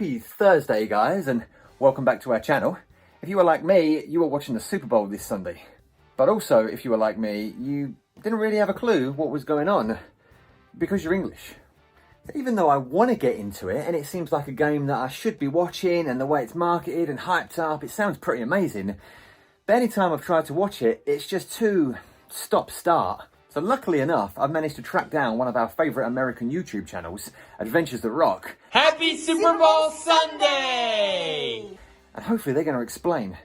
Happy Thursday, guys, and welcome back to our channel. If you were like me, you were watching the Super Bowl this Sunday. But also, if you were like me, you didn't really have a clue what was going on because you're English. Even though I want to get into it, and it seems like a game that I should be watching, and the way it's marketed and hyped up, it sounds pretty amazing. But anytime I've tried to watch it, it's just too stop-start. So luckily enough, I've managed to track down one of our favourite American YouTube channels, Adventures That Rock. Happy Super Bowl Sunday! And hopefully they're going to explain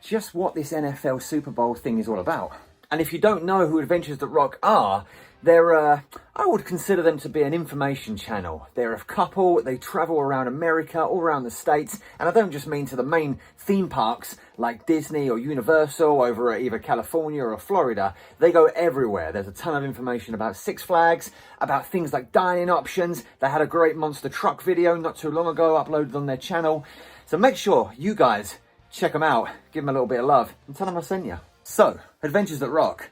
just what this NFL Super Bowl thing is all about. And if you don't know who Adventures That Rock are, I would consider them to be an information channel. They're a couple, they travel around America, all around the States, and I don't just mean to the main theme parks like Disney or Universal over at either California or Florida. They go everywhere. There's a ton of information about Six Flags, about things like dining options. They had a great monster truck video not too long ago uploaded on their channel. So make sure you guys check them out, give them a little bit of love, and tell them I sent you. So, Adventures That Rock.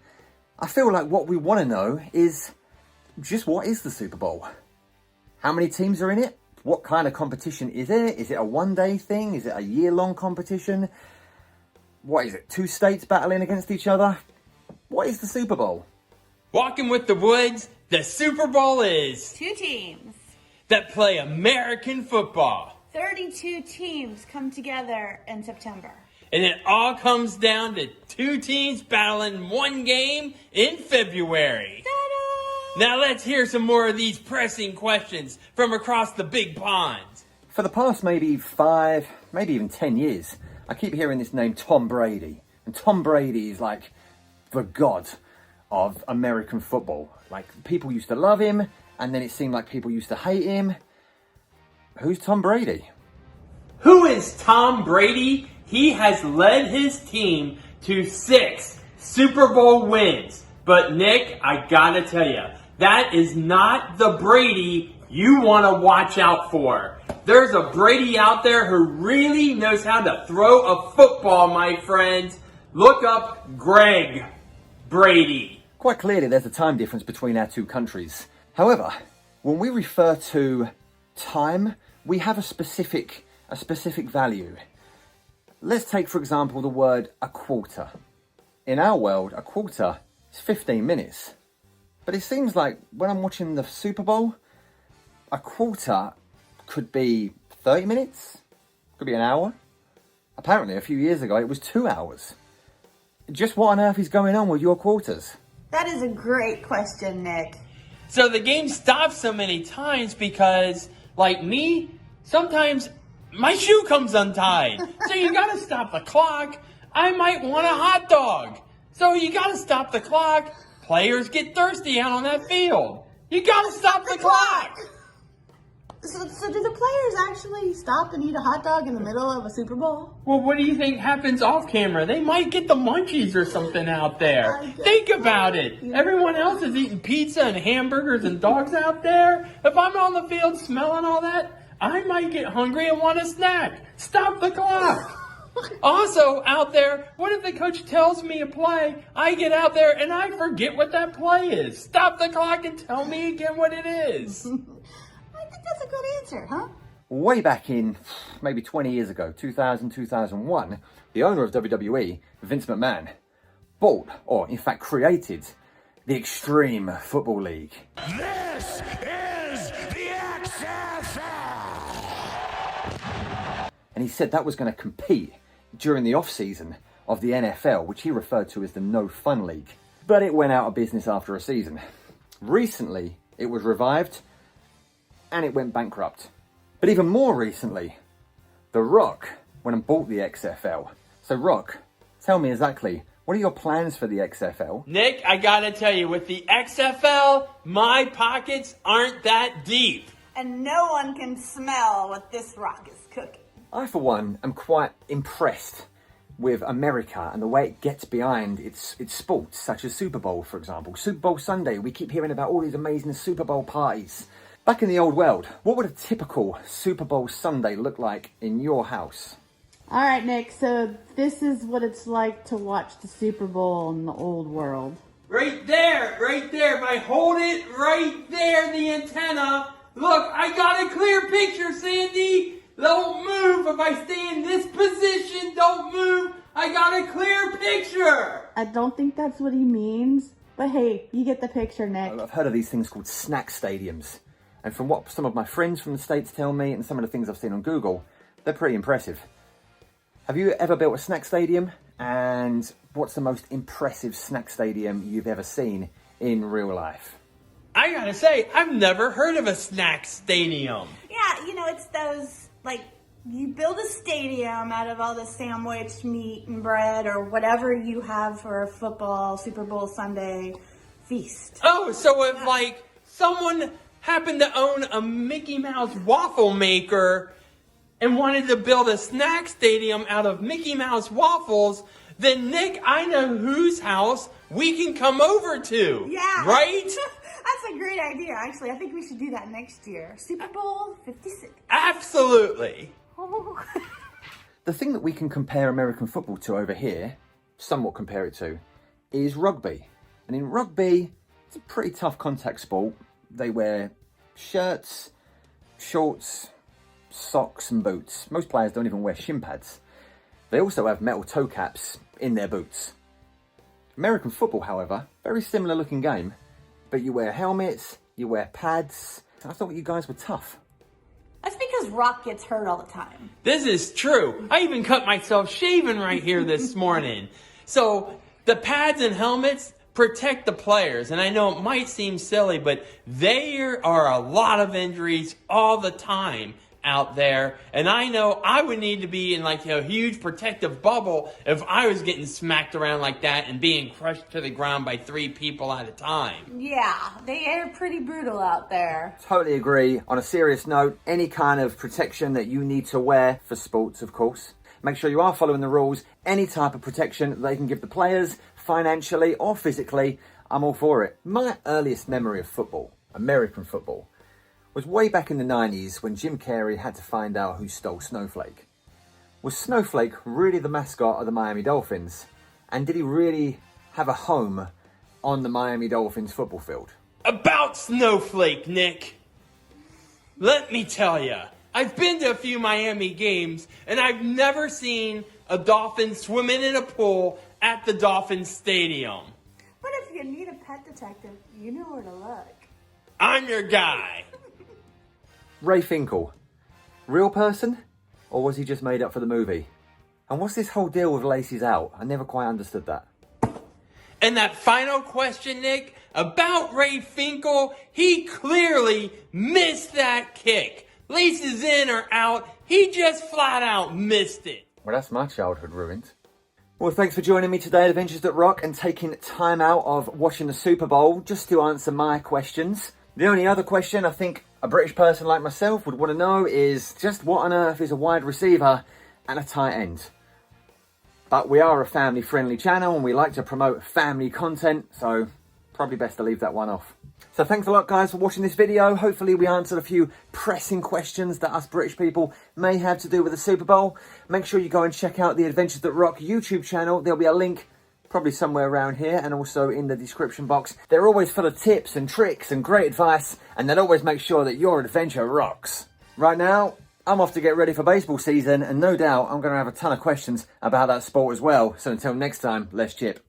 I feel like what we want to know is just what is the Super Bowl? How many teams are in it? What kind of competition is it? Is it a one-day thing? Is it a year-long competition? What is it? 2 states battling against each other? What is the Super Bowl? Walking with the Woods, the Super Bowl is 2 teams. that play American football. 32 teams come together in September. And it all comes down to 2 teams battling 1 game in February. Ta-da! Now let's hear some more of these pressing questions from across the big pond. For the past maybe 5, maybe even 10 years, I keep hearing this name Tom Brady. And Tom Brady is like the god of American football. Like, people used to love him, and then it seemed like people used to hate him. Who's Tom Brady? Who is Tom Brady? He has led his team to 6 Super Bowl wins. But Nick, I gotta tell you, that is not the Brady you want to watch out for. There's a Brady out there who really knows how to throw a football, my friends. Look up Greg Brady. Quite clearly, there's a time difference between our 2 countries. However, when we refer to time, we have a specific value. Let's take, for example, the word a quarter. In our world, a quarter is 15 minutes. But it seems like when I'm watching the Super Bowl, a quarter could be 30 minutes, could be an hour. Apparently, a few years ago, it was 2 hours. Just what on earth is going on with your quarters? That is a great question, Nick. So the game stops so many times because, like me, sometimes my shoe comes untied. So you gotta stop the clock. I might want a hot dog. So you gotta stop the clock. Players get thirsty out on that field. You gotta stop the clock. So do the players actually stop and eat a hot dog in the middle of a Super Bowl? Well, what do you think happens off camera? They might get the munchies or something out there. Think about it. Everyone else is eating pizza and hamburgers and dogs out there. If I'm on the field smelling all that, I might get hungry and want a snack. Stop the clock. Also, out there, what if the coach tells me a play, I get out there and I forget what that play is? Stop the clock and tell me again what it is. I think that's a good answer, huh? Way back in maybe 20 years ago, 2000, 2001, the owner of WWE, Vince McMahon, bought, or in fact created, the Extreme Football League. This is the XFL! And he said that was going to compete during the off-season of the NFL, which he referred to as the No Fun League. But it went out of business after a season. Recently, it was revived, and it went bankrupt. But even more recently, The Rock went and bought the XFL. So Rock, tell me exactly, what are your plans for the XFL? Nick, I gotta tell you, with the XFL, my pockets aren't that deep. And no one can smell what this rock is cooking. I, for one, am quite impressed with America and the way it gets behind its sports, such as Super Bowl, for example. Super Bowl Sunday, we keep hearing about all these amazing Super Bowl parties. Back in the old world, what would a typical Super Bowl Sunday look like in your house? All right, Nick, so this is what it's like to watch the Super Bowl in the old world. Right there. If I hold it right there, the antenna. Look, I got a clear picture, Sandy. Don't move. If I stay in this position, don't move. I got a clear picture. I don't think that's what he means. But hey, you get the picture, Nick. I've heard of these things called snack stadiums. And from what some of my friends from the States tell me and some of the things I've seen on Google, they're pretty impressive. Have you ever built a snack stadium? And what's the most impressive snack stadium you've ever seen in real life? I gotta say, I've never heard of a snack stadium. Yeah, you know, it's those, like, you build a stadium out of all the sandwich, meat, and bread, or whatever you have for a football, Super Bowl Sunday feast. Oh, so if, like, someone happened to own a Mickey Mouse waffle maker and wanted to build a snack stadium out of Mickey Mouse waffles, then, Nick, I know whose house we can come over to. Yeah. Right? That's a great idea, actually. I think we should do that next year. Super Bowl 56. Absolutely. Oh. The thing that we can compare American football to over here, somewhat compare it to, is rugby. And in rugby, it's a pretty tough contact sport. They wear shirts, shorts, socks and boots. Most players don't even wear shin pads. They also have metal toe caps in their boots. American football, however, very similar looking game, but you wear helmets, you wear pads. I thought you guys were tough. That's because Rock gets hurt all the time. This is true. I even cut myself shaving right here this morning. So the pads and helmets protect the players. And I know it might seem silly, but there are a lot of injuries all the time out there. And I know I would need to be in like a huge protective bubble if I was getting smacked around like that and being crushed to the ground by 3 people at a time. Yeah, they are pretty brutal out there. Totally agree. On a serious note, any kind of protection that you need to wear for sports, of course, make sure you are following the rules. Any type of protection they can give the players, financially or physically, I'm all for it. My earliest memory of football, American football, was way back in the 90s when Jim Carrey had to find out who stole Snowflake. Was Snowflake really the mascot of the Miami Dolphins? And did he really have a home on the Miami Dolphins football field? About Snowflake, Nick. Let me tell you, I've been to a few Miami games, and I've never seen a dolphin swimming in a pool at the Dolphins Stadium. But if you need a pet detective, you know where to look. I'm your guy. Ray Finkel, real person? Or was he just made up for the movie? And what's this whole deal with Lacey's out? I never quite understood that. And that final question, Nick, about Ray Finkel, he clearly missed that kick. Laces in or out, he just flat out missed it. Well, that's my childhood ruined. Well, thanks for joining me today at Adventures That Rock and taking time out of watching the Super Bowl just to answer my questions. The only other question I think a British person like myself would want to know is just what on earth is a wide receiver and a tight end? But we are a family-friendly channel and we like to promote family content, so probably best to leave that one off. So thanks a lot, guys, for watching this video. Hopefully we answered a few pressing questions that us British people may have to do with the Super Bowl. Make sure you go and check out the Adventures That Rock YouTube channel. There'll be a link probably somewhere around here and also in the description box. They're always full of tips and tricks and great advice, and they'll always make sure that your adventure rocks. Right now, I'm off to get ready for baseball season, and no doubt I'm going to have a ton of questions about that sport as well. So until next time, let's chip.